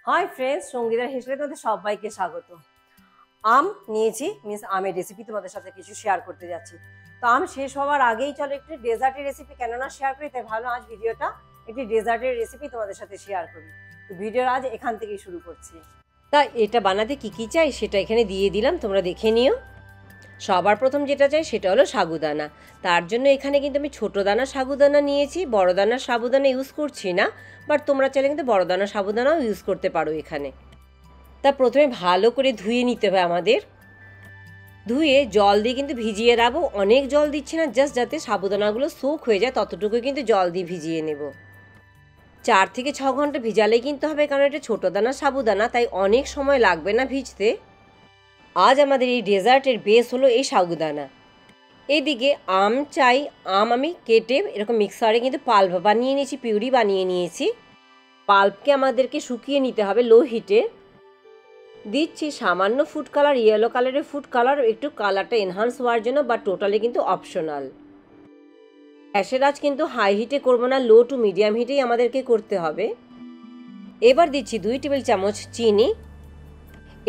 Hi friends, সঙ্গীতার হেসেলে তোমাদের সবাইকে স্বাগত। আম নিয়েছি, আমের রেসিপি তোমাদের সাথে কিছু শেয়ার করতে যাচ্ছি। তো আম শেষ হওয়ার আগেই চলো একটু ডেজার্টের রেসিপি কেননা শেয়ার করি, তাই ভালো আজ ভিডিওটা একটি ডেজার্টের রেসিপি তোমাদের সাথে শেয়ার করি। তো ভিডিওর আজ এখান থেকেই শুরু করছি। তা এটা বানাতে কি কি চাই সেটা এখানে দিয়ে দিলাম, তোমরা দেখে নিও। সবার প্রথম যেটা চাই সেটা হলো সাগুদানা। তার জন্য এখানে কিন্তু আমি ছোটো দানা সাগুদানা নিয়েছি, বড় দানার সাবুদানা ইউজ করছি না, বাট তোমরা চাইলে কিন্তু বড় দানার সাবুদানাও ইউজ করতে পারো এখানে। তা প্রথমে ভালো করে ধুয়ে নিতে হবে আমাদের। ধুয়ে জল দিয়ে কিন্তু ভিজিয়ে রাখবো, অনেক জল দিচ্ছি না, জাস্ট যাতে সাবুদানাগুলো সোক হয়ে যায় ততটুকুই কিন্তু জল দিয়ে ভিজিয়ে নেব। 4 থেকে 6 ঘন্টা ভিজালেই কিন্তু হবে, কারণ এটা ছোটো দানা সাবুদানা, তাই অনেক সময় লাগবে না ভিজতে। আজ আমাদের এই ডেজার্টের বেস হলো এই সাগুদানা। এইদিকে আম চাই, আম আমি কেটে এরকম মিক্সারে কিন্তু পাল্প বানিয়ে নিয়েছি, পিউরি বানিয়ে নিয়েছি। পাল্পকে আমাদেরকে শুকিয়ে নিতে হবে লো হিটে। দিচ্ছি সামান্য ফুড কালার, ইয়েলো কালারের ফুড কালার, একটু কালারটা এনহান্স হওয়ার জন্য, বা টোটালি কিন্তু অপশনাল। গ্যাসের আঁচ কিন্তু হাই হিটে করবো না, লো টু মিডিয়াম হিটেই আমাদেরকে করতে হবে। এবার দিচ্ছি 2 টেবিল চামচ চিনি।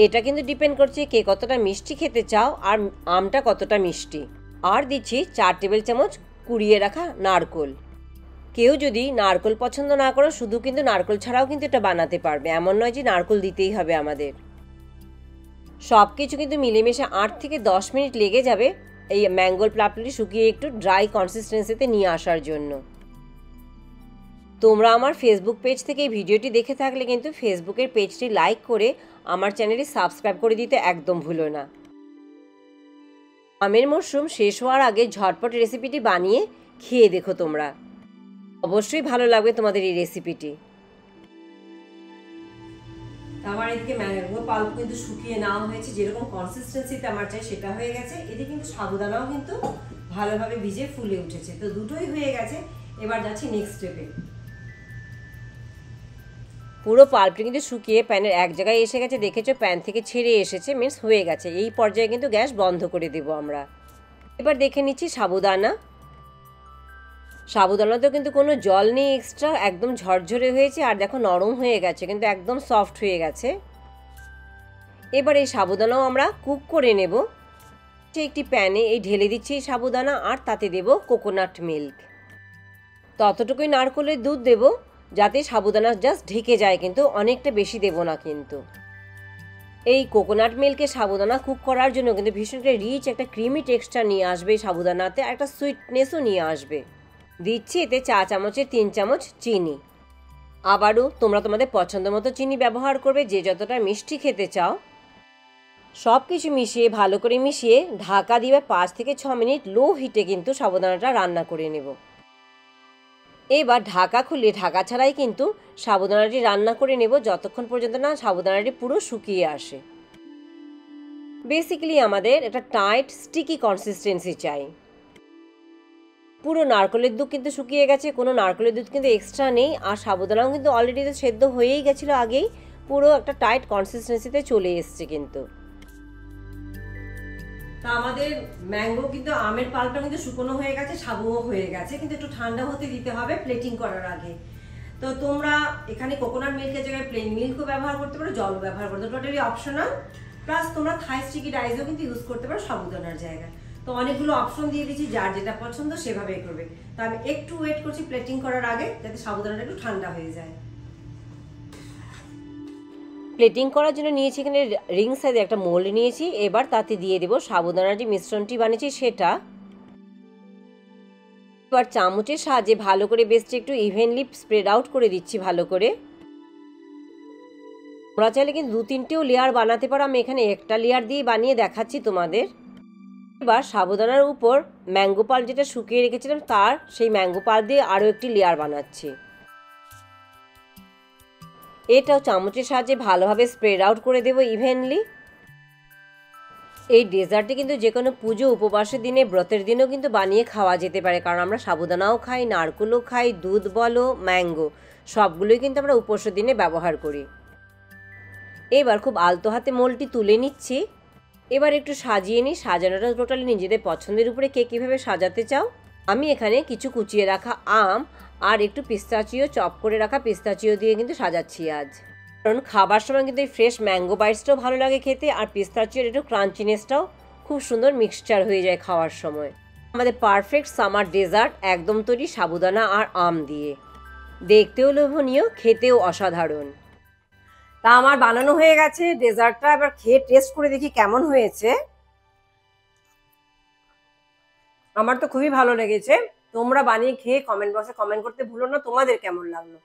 এটা কিন্তু ডিপেন্ড করছে কে কতটা মিষ্টি খেতে চাও আর আমটা কতটা মিষ্টি। আর দিচ্ছি 4 টেবিল চামচ কুড়িয়ে রাখা নারকোল। কেউ যদি নারকোল পছন্দ না করো, শুধু কিন্তু নারকোল ছাড়াও কিন্তু এটা বানাতে পারবে, এমন নয় যে নারকোল দিতেই হবে আমাদের। সব কিছু কিন্তু মিলেমিশে 8 থেকে 10 মিনিট লেগে যাবে এই ম্যাঙ্গোর পাল্পটি শুকিয়ে একটু ড্রাই কনসিস্টেন্সিতে নিয়ে আসার জন্য। তোমরা আমার ফেসবুক পেজ থেকে এই ভিডিওটি দেখে থাকলে কিন্তু ফেসবুকের পেজটি লাইক করে আমার চ্যানেলটি সাবস্ক্রাইব করে দিতে একদম ভুলো না। আমের মরশুম শেষ হওয়ার আগে ঝটপট রেসিপিটি বানিয়ে খেয়ে দেখো তোমরা, অবশ্যই ভালো লাগবে তোমাদের এই রেসিপিটি। আমার এদিকে ম্যাঙ্গো পাল্প কিন্তু শুকিয়ে নেওয়া হয়েছে, যেরকম কনসিস্টেন্সিতে আমার চাই সেটা হয়ে গেছে। এদিকে কিন্তু সাবুদানাও কিন্তু ভালোভাবে ভিজে ফুলে উঠেছে, তো দুটোই হয়ে গেছে। এবার যাচ্ছি নেক্সট স্টেপে। পুরো পাল্পটি কিন্তু শুকিয়ে প্যানের এক জায়গায় এসে গেছে, দেখেছো প্যান থেকে ছেড়ে এসেছে, মিন্স হয়ে গেছে। এই পর্যায়ে কিন্তু গ্যাস বন্ধ করে দেব আমরা। এবার দেখে নিচ্ছি সাবুদানা। সাবুদানাতেও কিন্তু কোনো জল নেই এক্সট্রা, একদম ঝরঝরে হয়েছে, আর দেখো নরম হয়ে গেছে, কিন্তু একদম সফট হয়ে গেছে। এবার এই সাবুদানাও আমরা কুক করে নেব। একটি প্যানে এই ঢেলে দিচ্ছি এই সাবুদানা, আর তাতে দেব কোকোনাট মিল্ক। ততটুকুই নারকেলের দুধ দেব যাতে সাবুদানা জাস্ট ঢেকে যায়, কিন্তু অনেকটা বেশি দেব না। কিন্তু এই কোকোনাট মিল্কে সাবুদানা কুক করার জন্য কিন্তু ভীষণ একটা রিচ একটা ক্রিমি টেক্সচার নিয়ে আসবে সাবুদানাতে, আর একটা সুইটনেসও নিয়ে আসবে। দিচ্ছি এতে 4 চামচের 3 চামচ চিনি। আবারও তোমরা তোমাদের পছন্দ মতো চিনি ব্যবহার করবে, যে যতটা মিষ্টি খেতে চাও। সব কিছু মিশিয়ে ভালো করে মিশিয়ে ঢাকা দিয়ে 5 থেকে 6 মিনিট লো হিটে কিন্তু সাবুদানাটা রান্না করে নেব। এবার ঢাকা খুলে ঢাকা ছাড়াই কিন্তু সাবুদানাটি রান্না করে নেব, যতক্ষণ পর্যন্ত না সাবুদানাটি পুরো শুকিয়ে আসে। বেসিক্যালি আমাদের একটা টাইট স্টিকি কনসিস্টেন্সি চাই। পুরো নারকেলের দুধ কিন্তু শুকিয়ে গেছে, কোনো নারকেলের দুধ কিন্তু এক্সট্রা নেই, আর সাবুদানাও কিন্তু অলরেডি তো সেদ্ধ হয়েই গেছিলো আগেই, পুরো একটা টাইট কনসিস্টেন্সিতে চলে এসছে কিন্তু। তা আমাদের ম্যাঙ্গো কিন্তু আমের পাল্পটা কিন্তু শুকনো হয়ে গেছে, সাবুও হয়ে গেছে, কিন্তু একটু ঠান্ডা হতে দিতে হবে প্লেটিং করার আগে। তো তোমরা এখানে কোকোনাট মিল্কের জায়গায় প্লেন মিল্কও ব্যবহার করতে পারো, জলও ব্যবহার করতে পারো, টোটালি অপশনাল। প্লাস তোমরা থাই স্টিকি রাইসও কিন্তু ইউজ করতে পারো সাবুদানার জায়গায়। তো অনেকগুলো অপশন দিয়ে দিচ্ছি, যার যেটা পছন্দ সেভাবেই করবে। তো আমি একটু ওয়েট করছি প্লেটিং করার আগে, যাতে সাবুদানাটা একটু ঠান্ডা হয়ে যায়। প্লেটিং করার জন্য নিয়েছি এখানে রিং সাইজে একটা মোল্ড নিয়েছি। এবার তাতে দিয়ে দেবো সাবুদানার যে মিশ্রণটি বানিয়েছি সেটা। এবার চামচের সাহায্যে ভালো করে বেসটি একটু ইভেনলি স্প্রেড আউট করে দিচ্ছি ভালো করে। তোমরা চাইলে কিন্তু 2-3টেও লেয়ার বানাতে পারো, আমি এখানে একটা লেয়ার দিয়ে বানিয়ে দেখাচ্ছি তোমাদের। এবার সাবুদানার উপর ম্যাঙ্গো পাল্প যেটা শুকিয়ে রেখেছিলাম তার সেই ম্যাঙ্গো পাল্প দিয়ে আরও একটি লেয়ার বানাচ্ছি। এটাও চামচের সাহায্যে ভালোভাবে স্প্রেড আউট করে দেবো ইভেনলি। এই ডেজার্টটি কিন্তু যে কোনো পুজো উপবাসের দিনে, ব্রতের দিনেও কিন্তু বানিয়ে খাওয়া যেতে পারে, কারণ আমরা সাবুদানাও খাই, নারকেলও খাই, দুধ বলো, ম্যাঙ্গো সবগুলোই কিন্তু আমরা উপবাসের দিনে ব্যবহার করি। এবার খুব আলতো হাতে মোলটি তুলে নিচ্ছি। এবার একটু সাজিয়ে নিই, সাজানোটা টোটালি নিজেদের পছন্দের উপরে কে কীভাবে সাজাতে চাও। আমি এখানে কিছু কুচিয়ে রাখা আম আর একটু পিস্তাচিও, চপ করে রাখা পিস্তাচিও দিয়ে কিন্তু সাজাচ্ছি আজ। কারণ খাবার সময় কিন্তু এই ফ্রেশ ম্যাঙ্গো বাইটসটাও ভালো লাগে খেতে, আর পিস্তাচিওর একটু ক্রাঞ্চিনেসটাও খুব সুন্দর মিক্সচার হয়ে যায় খাওয়ার সময়। আমাদের পারফেক্ট সামার ডেজার্ট একদম তৈরি সাবুদানা আর আম দিয়ে। দেখতেও লোভনীয়, খেতেও অসাধারণ। তা আমার বানানো হয়ে গেছে ডেজার্টটা, এবার খেয়ে টেস্ট করে দেখি কেমন হয়েছে। আমার তো খুবই ভালো লেগেছে। তোমরা বানিয়ে খেয়ে কমেন্ট বক্সে কমেন্ট করতে ভুলো না তোমাদের কেমন লাগলো।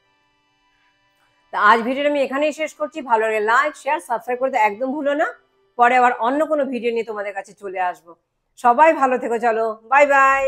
তা আজ ভিডিওটা আমি এখানেই শেষ করছি। ভালো লাগে লাইক শেয়ার সাবস্ক্রাইব করতে একদম ভুলো না। পরে আবার অন্য কোনো ভিডিও নিয়ে তোমাদের কাছে চলে আসবো। সবাই ভালো থেকো, চলো বাই বাই।